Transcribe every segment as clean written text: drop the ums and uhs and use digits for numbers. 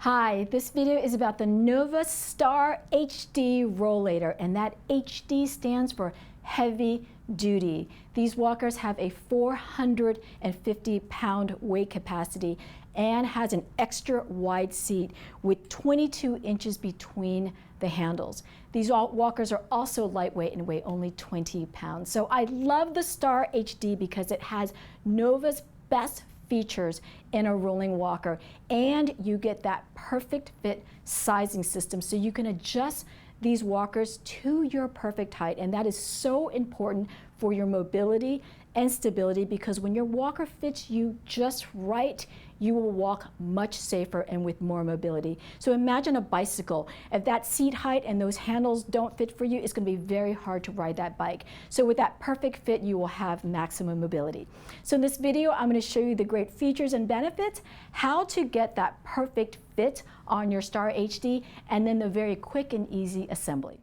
Hi, this video is about the Nova STAR HD Rollator, and that HD stands for heavy duty. These walkers have a 450-pound weight capacity and has an extra wide seat with 22 inches between the handles. These walkers are also lightweight and weigh only 20 pounds. So I love the STAR HD because it has Nova's best features in a rolling walker, and you get that perfect fit sizing system so you can adjust these walkers to your perfect height, and that is so important for your mobility and stability, because when your walker fits you just right, you will walk much safer and with more mobility. So imagine a bicycle. If that seat height and those handles don't fit for you, it's going to be very hard to ride that bike. So with that perfect fit, you will have maximum mobility. So in this video, I'm going to show you the great features and benefits, how to get that perfect fit on your STAR HD, and then the very quick and easy assembly.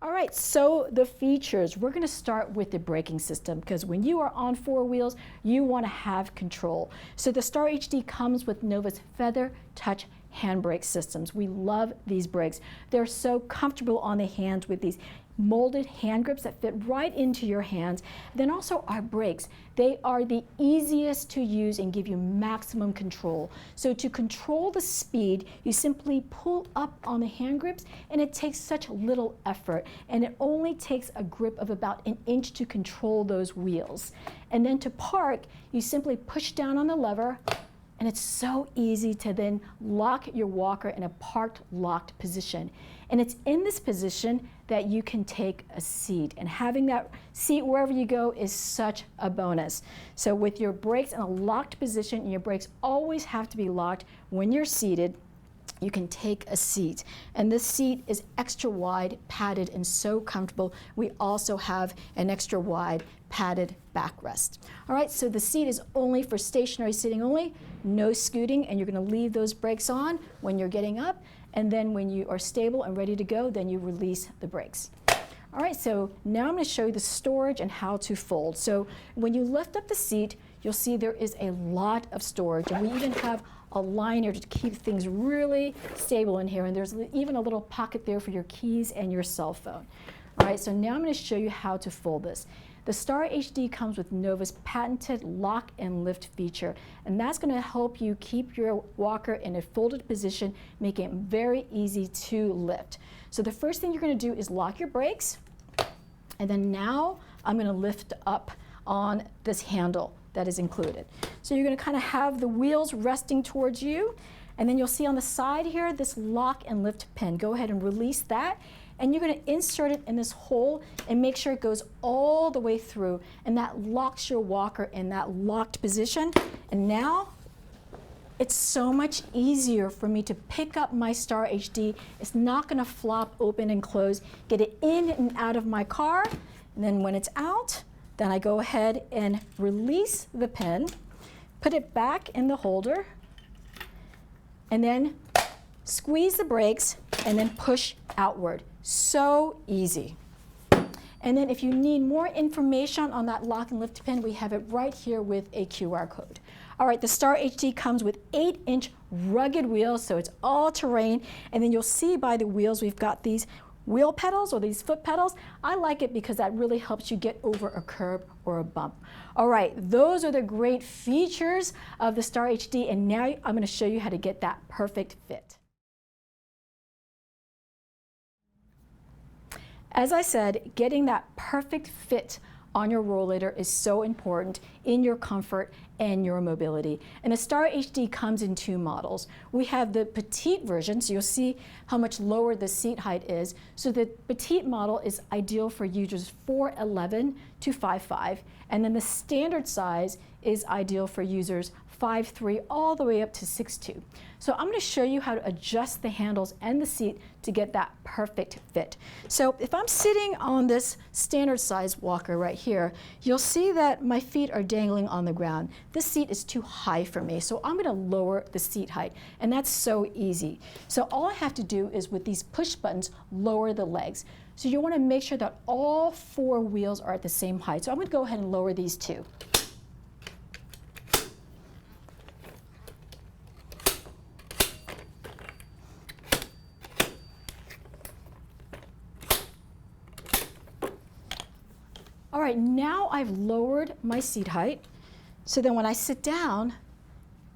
All right, so the features, we're going to start with the braking system, because when you are on four wheels, you want to have control. So the STAR HD comes with Nova's Feather Touch handbrake systems. We love these brakes. They're so comfortable on the hands with these molded hand grips that fit right into your hands. Then also our brakes, they are the easiest to use and give you maximum control. So to control the speed, you simply pull up on the hand grips, and it takes such little effort, and it only takes a grip of about 1 inch to control those wheels. And then to park, you simply push down on the lever, and it's so easy to then lock your walker in a parked, locked position. And it's in this position that you can take a seat. And having that seat wherever you go is such a bonus. So with your brakes in a locked position, and your brakes always have to be locked when you're seated, you can take a seat. And this seat is extra wide, padded, and so comfortable. We also have an extra wide padded backrest. All right, so the seat is only for stationary sitting only, no scooting, and you're going to leave those brakes on when you're getting up, and then when you are stable and ready to go, then you release the brakes. All right, so now I'm going to show you the storage and how to fold. So when you lift up the seat, you'll see there is a lot of storage, and we even have a liner to keep things really stable in here, and there's even a little pocket there for your keys and your cell phone. All right, so now I'm going to show you how to fold this. The STAR HD comes with Nova's patented lock and lift feature, and that's going to help you keep your walker in a folded position, making it very easy to lift. So the first thing you're going to do is lock your brakes, and then now I'm going to lift up on this handle that is included. So you're going to kind of have the wheels resting towards you, and then you'll see on the side here this lock and lift pin. Go ahead and release that, and you're going to insert it in this hole and make sure it goes all the way through, and that locks your walker in that locked position. And now it's so much easier for me to pick up my STAR HD. It's not going to flop open and close. Get it in and out of my car, and then when it's out, then I go ahead and release the pin, put it back in the holder, and then squeeze the brakes and then push outward. So easy. And then if you need more information on that lock and lift pin, we have it right here with a QR code. All right, the STAR HD comes with 8-inch rugged wheels, so it's all terrain. And then you'll see by the wheels we've got these wheel pedals, or these foot pedals. I like it because that really helps you get over a curb or a bump. All right, those are the great features of the STAR HD, and now I'm going to show you how to get that perfect fit. As I said, getting that perfect fit on your rollator is so important in your comfort and your mobility. And the STAR HD comes in 2 models. We have the petite version, so you'll see how much lower the seat height is. So the petite model is ideal for users 4'11" to 5'5", and then the standard size is ideal for users 5'3" all the way up to 6'2". So I'm going to show you how to adjust the handles and the seat to get that perfect fit. So if I'm sitting on this standard size walker right here, you'll see that my feet are dangling on the ground. This seat is too high for me, so I'm going to lower the seat height, and that's so easy. So all I have to do is, with these push buttons, lower the legs. So you want to make sure that all 4 wheels are at the same height. So I'm going to go ahead and lower these 2. All right, now I've lowered my seat height, so then when I sit down,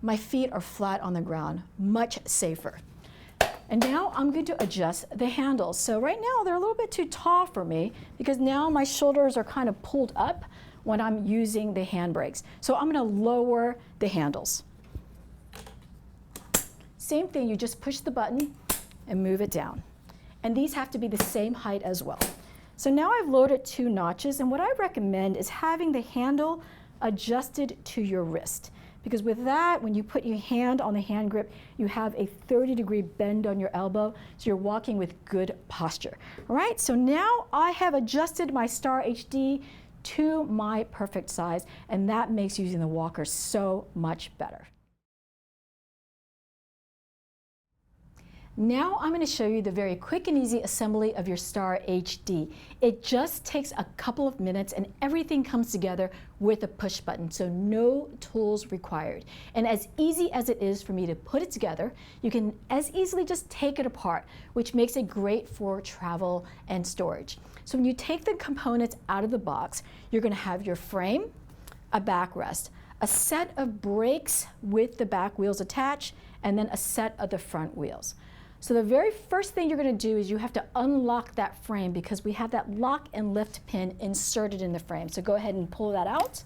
my feet are flat on the ground, much safer. And now I'm going to adjust the handles. So right now they're a little bit too tall for me because now my shoulders are kind of pulled up when I'm using the handbrakes. So I'm going to lower the handles. Same thing, you just push the button and move it down. And these have to be the same height as well. So now I've loaded 2 notches, and what I recommend is having the handle adjusted to your wrist. Because with that, when you put your hand on the hand grip, you have a 30-degree bend on your elbow, so you're walking with good posture. All right, so now I have adjusted my STAR HD to my perfect size, and that makes using the walker so much better. Now I'm going to show you the very quick and easy assembly of your STAR HD. It just takes a couple of minutes and everything comes together with a push button, so no tools required. And as easy as it is for me to put it together, you can as easily just take it apart, which makes it great for travel and storage. So when you take the components out of the box, you're going to have your frame, a backrest, a set of brakes with the back wheels attached, and then a set of the front wheels. So the very first thing you're going to do is you have to unlock that frame because we have that lock and lift pin inserted in the frame. So go ahead and pull that out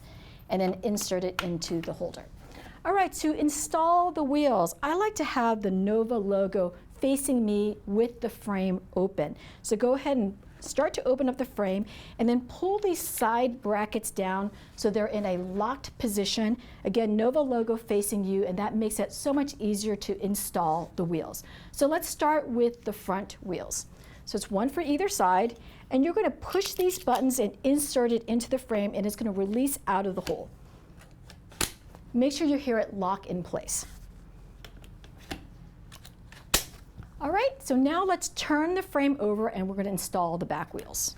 and then insert it into the holder. All right, to install the wheels, I like to have the Nova logo facing me with the frame open. So go ahead and start to open up the frame and then pull these side brackets down so they're in a locked position. Again, Nova logo facing you, and that makes it so much easier to install the wheels. So let's start with the front wheels. So it's one for either side, and you're going to push these buttons and insert it into the frame, and it's going to release out of the hole. Make sure you hear it lock in place. All right, so now let's turn the frame over and we're going to install the back wheels.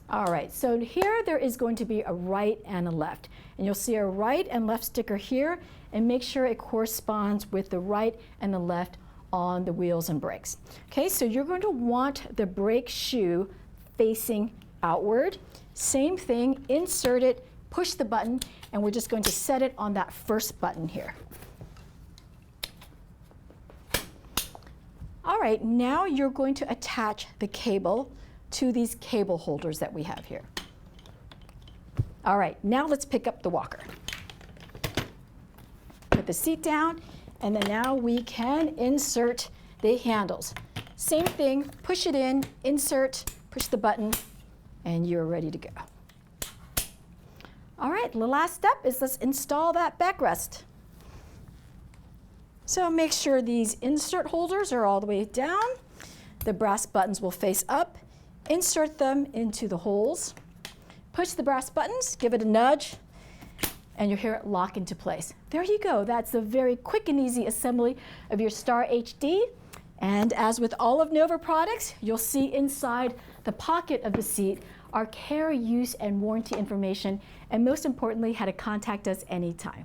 All right, so here there is going to be a right and a left. And you'll see a right and left sticker here, and make sure it corresponds with the right and the left on the wheels and brakes. Okay, so you're going to want the brake shoe facing outward. Same thing, insert it, push the button, and we're just going to set it on that first button here. All right, now you're going to attach the cable to these cable holders that we have here. All right, now let's pick up the walker. Put the seat down, and then now we can insert the handles. Same thing, push it in, insert, push the button, and you're ready to go. All right, the last step is let's install that backrest. So make sure these insert holders are all the way down. The brass buttons will face up. Insert them into the holes. Push the brass buttons, give it a nudge, and you'll hear it lock into place. There you go. That's the very quick and easy assembly of your STAR HD. And as with all of Nova products, you'll see inside the pocket of the seat our care, use, and warranty information, and most importantly, how to contact us anytime.